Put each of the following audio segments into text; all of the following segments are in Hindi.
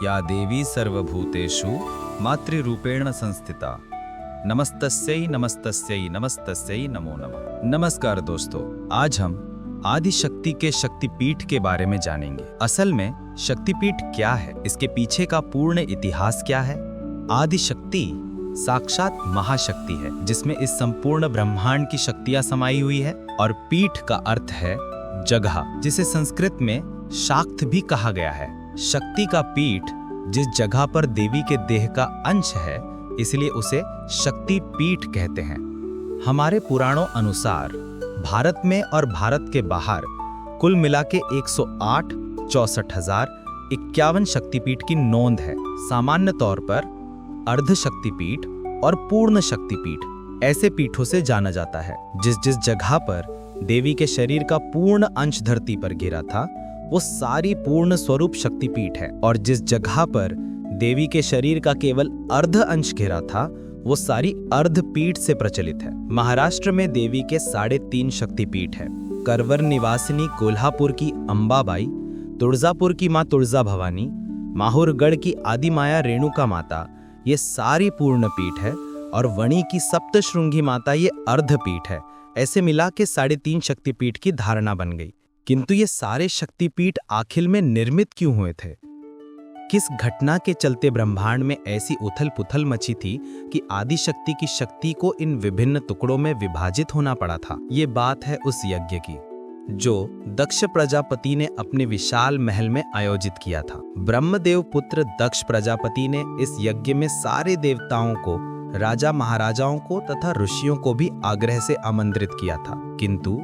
या देवी सर्वभूतेषु मातृरूपेण संस्थिता। नमस्तस्यै नमस्तस्यै नमस्तस्यै नमो नमः। नमस्कार दोस्तों, आज हम आदिशक्ति के शक्तिपीठ के बारे में जानेंगे। असल में शक्तिपीठ क्या है, इसके पीछे का पूर्ण इतिहास क्या है। आदिशक्ति साक्षात महाशक्ति है जिसमें इस संपूर्ण ब्रह्मांड की शक्तियां समाई हुई है। और पीठ का अर्थ है जगह, जिसे संस्कृत में शाक्त भी कहा गया है। शक्ति का पीठ जिस जगह पर देवी के देह का अंश है, इसलिए उसे शक्ति पीठ कहते हैं। हमारे पुराणों अनुसार भारत में और भारत के बाहर कुल मिला के 108 64,051 शक्तिपीठ की नोंद है। सामान्य तौर पर अर्ध शक्तिपीठ और पूर्ण शक्तिपीठ ऐसे पीठों से जाना जाता है। जिस जिस जगह पर देवी के शरीर का पूर्ण अंश धरती पर गिरा था, वो सारी पूर्ण स्वरूप शक्तिपीठ है। और जिस जगह पर देवी के शरीर का केवल अर्ध अंश घिरा था, वो सारी अर्ध पीठ से प्रचलित है। महाराष्ट्र में देवी के 3.5 शक्तिपीठ है। करवर निवासिनी कोल्हापुर की अंबाबाई, तुळजापुर की माँ तुळजा भवानी, माहुरगढ़ की आदिमाया रेणुका माता, ये सारी पूर्ण पीठ है। और वणी की सप्तशृंगी माता ये अर्ध पीठ है। ऐसे मिला के 3.5 शक्तिपीठ की धारणा बन गई। किंतु ये सारे शक्तिपीठ आखिर में निर्मित क्यों हुए थे? किस घटना के चलते ब्रह्मांड में ऐसी उथल पुथल मची थी कि आदिशक्ति की शक्ति को इन विभिन्न टुकड़ों में विभाजित होना पड़ा था? ये बात है उस यज्ञ की जो दक्ष प्रजापति ने अपने विशाल महल में आयोजित किया था। ब्रह्मदेव पुत्र दक्ष प्रजापति ने इस यज्ञ में सारे देवताओं को, राजा महाराजाओं को तथा ऋषियों को भी आग्रह से आमंत्रित किया था। किंतु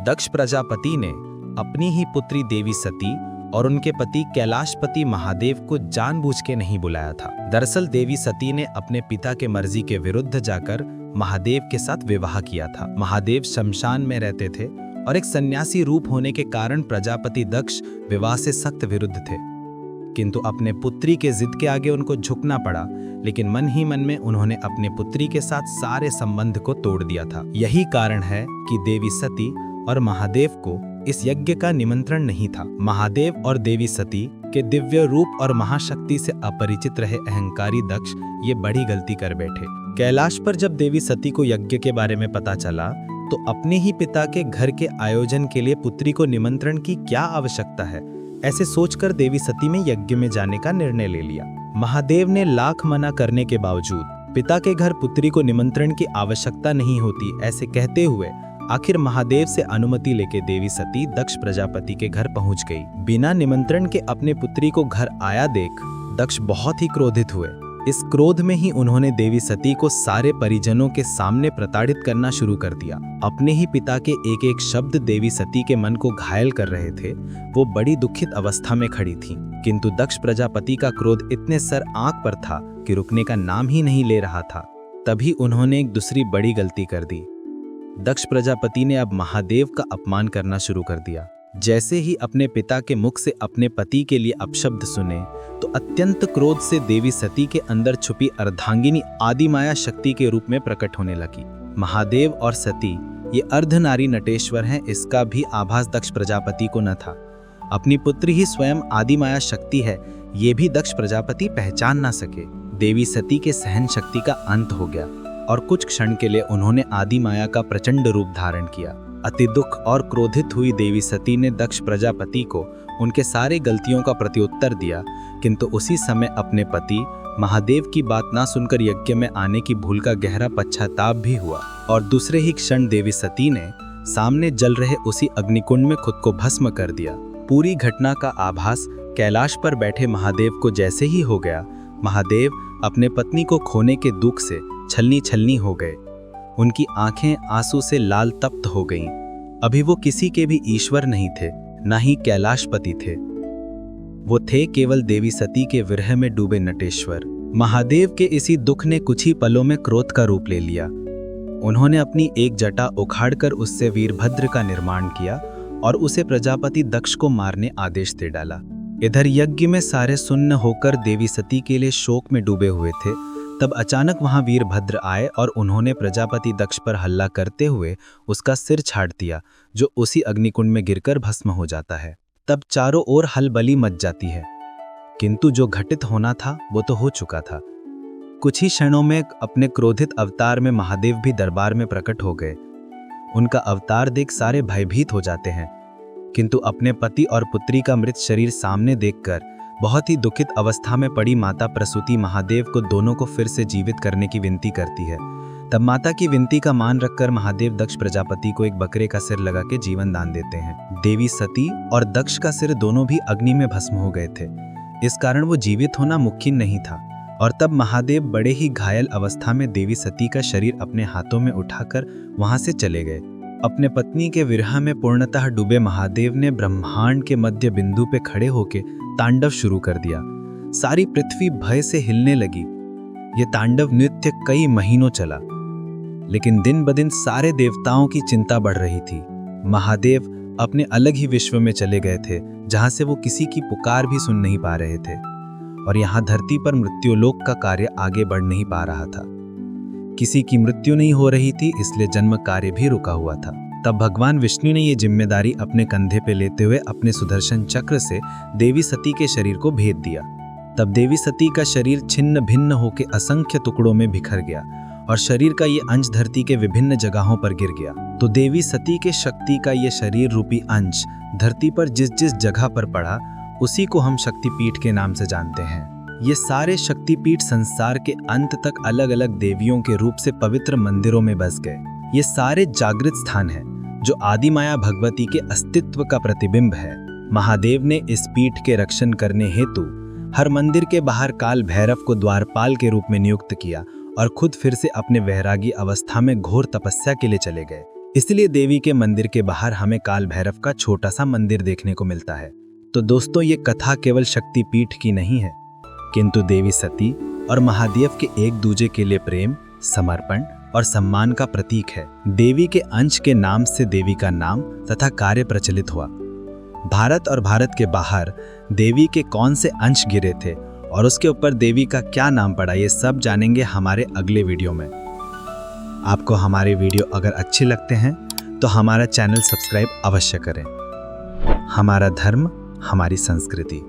दक्ष प्रजापति ने अपनी ही पुत्री देवी सती और उनके पति कैलाशपति महादेव को जानबूझ के नहीं बुलाया था। दरअसल देवी सती ने अपने पिता के मर्जी के विरुद्ध जाकर महादेव के साथ विवाह किया था। महादेव शमशान में रहते थे और एक सन्यासी रूप होने के कारण प्रजापति दक्ष विवाह से सख्त विरुद्ध थे। किंतु अपने पुत्री के जिद के आगे उनको झुकना पड़ा, लेकिन मन ही मन में उन्होंने अपने पुत्री के साथ सारे संबंध को तोड़ दिया था। यही कारण है कि देवी सती और महादेव को इस यज्ञ का निमंत्रण नहीं था। महादेव और देवी सती के दिव्य रूप और महाशक्ति से अपरिचित रहे अहंकारी दक्ष ये बड़ी गलती कर बैठे। कैलाश पर जब देवी सती को यज्ञ के बारे में पता चला, तो अपने ही पिता के घर के आयोजन के लिए पुत्री को निमंत्रण की क्या आवश्यकता है, ऐसे सोचकर देवी सती में यज्ञ में जाने का निर्णय ले लिया। महादेव ने लाख मना करने के बावजूद पिता के घर पुत्री को निमंत्रण की आवश्यकता नहीं होती, ऐसे कहते हुए आखिर महादेव से अनुमति लेके देवी सती दक्ष प्रजापति के घर पहुंच गई। बिना निमंत्रण के अपने पुत्री को घर आया देख दक्ष बहुत ही क्रोधित हुए। इस क्रोध में ही उन्होंने देवी सती को सारे परिजनों के सामने प्रताड़ित करना शुरू कर दिया। अपने ही पिता के एक एक शब्द देवी सती के मन को घायल कर रहे थे। वो बड़ी दुखित अवस्था में खड़ी थी। किंतु दक्ष प्रजापति का क्रोध इतने सर आंख पर था कि रुकने का नाम ही नहीं ले रहा था। तभी उन्होंने एक दूसरी बड़ी गलती कर दी। दक्ष प्रजापति ने अब महादेव का अपमान करना शुरू कर दिया। जैसे ही अपने पिता के मुख से अपने पति के लिए अपशब्द सुने, तो अत्यंत क्रोध से देवी सती के अंदर छुपी अर्धांगिनी आदिमाया शक्ति के रूप में प्रकट होने लगी। महादेव और सती ये अर्धनारी नटेश्वर हैं, इसका भी आभास दक्ष प्रजापति को न था। अपनी पुत्री ही स्वयं आदिमाया शक्ति है, ये भी दक्ष प्रजापति पहचान ना सके। देवी सती के सहन शक्ति का अंत हो गया और कुछ क्षण के लिए उन्होंने आदिमाया का प्रचंड रूप धारण किया। अति दुख और क्रोधित हुई देवी सती ने दक्ष प्रजापति को उनके सारे गलतियों का प्रत्युत्तर दिया। किंतु उसी समय अपने पति महादेव की बात ना सुनकर यज्ञ में आने की भूल का गहरा पश्चाताप भी हुआ। और दूसरे ही क्षण देवी सती ने सामने जल रहे उसी अग्निकुंड में खुद को भस्म कर दिया। पूरी घटना का आभास कैलाश पर बैठे महादेव को जैसे ही हो गया, महादेव अपने पत्नी को खोने के दुख से छलनी छलनी हो गए। उनकी आंखें आंसू से लाल तप्त हो गईं। अभी वो किसी के भी ईश्वर नहीं थे, ना ही कैलाशपति थे। वो थे केवल देवी सती के विरह में डूबे नटेश्वर। महादेव के इसी दुख ने कुछ ही पलों में क्रोध का रूप ले लिया। उन्होंने अपनी एक जटा उखाड़कर उससे वीरभद्र का निर्माण किया और उसे प्रजापति दक्ष को मारने आदेश दे डाला। इधर यज्ञ में सारे सुन्न होकर देवी सती के लिए शोक में डूबे हुए थे। तब अचानक वहां वीरभद्र आए और उन्होंने प्रजापति दक्ष पर हल्ला करते हुए उसका सिर छाट दिया, जो उसी अग्निकुंड में गिरकर भस्म हो जाता है। तब चारों ओर हलबली मच जाती है। किंतु जो घटित होना था वो तो हो चुका था। कुछ ही क्षणों में अपने क्रोधित अवतार में महादेव भी दरबार में प्रकट हो गए। उनका अवतार देख सारे भयभीत हो जाते हैं, किंतु अपने पति और पुत्री का मृत शरीर सामने देखकर बहुत ही दुखित अवस्था में पड़ी माता प्रसूति महादेव को दोनों को फिर से जीवित करने की विनती करती है। तब माता की विनती का मान रखकर महादेव दक्ष प्रजापति को एक बकरे का सिर लगा के जीवन दान देते हैं। देवी सती और दक्ष का सिर दोनों भी अग्नि में भस्म हो गए थे, इस कारण वो जीवित होना मुमकिन नहीं था। और तब महादेव बड़े ही घायल अवस्था में देवी सती का शरीर अपने हाथों में उठाकर वहां से चले गए। अपने पत्नी के विरह में पूर्णतः डूबे महादेव ने ब्रह्मांड के मध्य बिंदु पे खड़े होके तांडव शुरू कर दिया। सारी पृथ्वी भय से हिलने लगी। ये तांडव नृत्य कई महीनों चला, लेकिन दिन ब दिन सारे देवताओं की चिंता बढ़ रही थी। महादेव अपने अलग ही विश्व में चले गए थे, जहां से वो किसी की पुकार भी सुन नहीं पा रहे थे, और यहाँ धरती पर मृत्युलोक का कार्य आगे बढ़ नहीं पा रहा था। किसी की मृत्यु नहीं हो रही थी, इसलिए जन्म कार्य भी रुका हुआ था। तब भगवान विष्णु ने ये जिम्मेदारी अपने कंधे पे लेते हुए अपने सुदर्शन चक्र से देवी सती के शरीर को भेद दिया। तब देवी सती का शरीर छिन्न भिन्न होकर असंख्य टुकड़ों में बिखर गया और शरीर का ये अंश धरती के विभिन्न जगहों पर गिर गया। तो देवी सती के शक्ति का ये शरीर रूपी अंश धरती पर जिस जिस जगह पर पड़ा, उसी को हम शक्तिपीठ के नाम से जानते हैं। ये सारे शक्तिपीठ संसार के अंत तक अलग अलग देवियों के रूप से पवित्र मंदिरों में बस गए। ये सारे जागृत स्थान हैं जो आदि माया भगवती के अस्तित्व का प्रतिबिंब है। महादेव ने इस पीठ के रक्षण करने हेतु हर मंदिर के बाहर काल भैरव को द्वारपाल के रूप में नियुक्त किया और खुद फिर से अपने वैरागी अवस्था में घोर तपस्या के लिए चले गए। इसलिए देवी के मंदिर के बाहर हमें काल भैरव का छोटा सा मंदिर देखने को मिलता है। तो दोस्तों, ये कथा केवल शक्तिपीठ की नहीं है, किंतु देवी सती और महादेव के एक दूजे के लिए प्रेम, समर्पण और सम्मान का प्रतीक है। देवी के अंश के नाम से देवी का नाम तथा कार्य प्रचलित हुआ। भारत और भारत के बाहर देवी के कौन से अंश गिरे थे और उसके ऊपर देवी का क्या नाम पड़ा, ये सब जानेंगे हमारे अगले वीडियो में। आपको हमारे वीडियो अगर अच्छे लगते हैं तो हमारा चैनल सब्सक्राइब अवश्य करें। हमारा धर्म, हमारी संस्कृति।